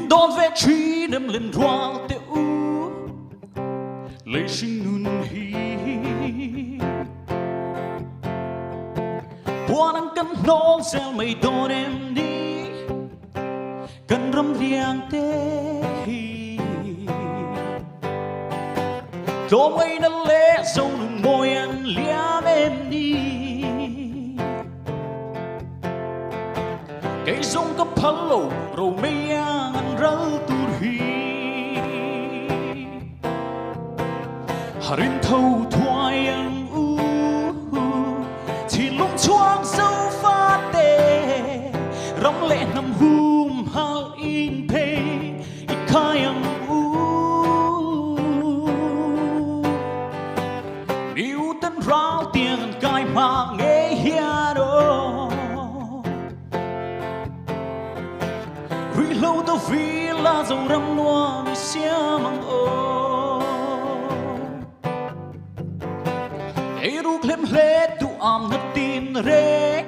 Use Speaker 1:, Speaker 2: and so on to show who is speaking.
Speaker 1: đón về truy đâm lên roa teu lấy sinh nun hi buồn ăn cắn nón xel mây đón em đi cần râm riang tê cho mây nó lẽ sâu nung môi anh liam em đi cái sông cấp hello rồi mây ăn rau tur hi harin thâu thoại anh chỉ lung choang sâu phát tê rong lệ nằm hum hal in pe khai anh yêu tân rau tiền cài mà nghe hia đó vì lâu tôi vì là dòng râm loa mi xia mang ô ấy rút lem lê tu am nát tin rê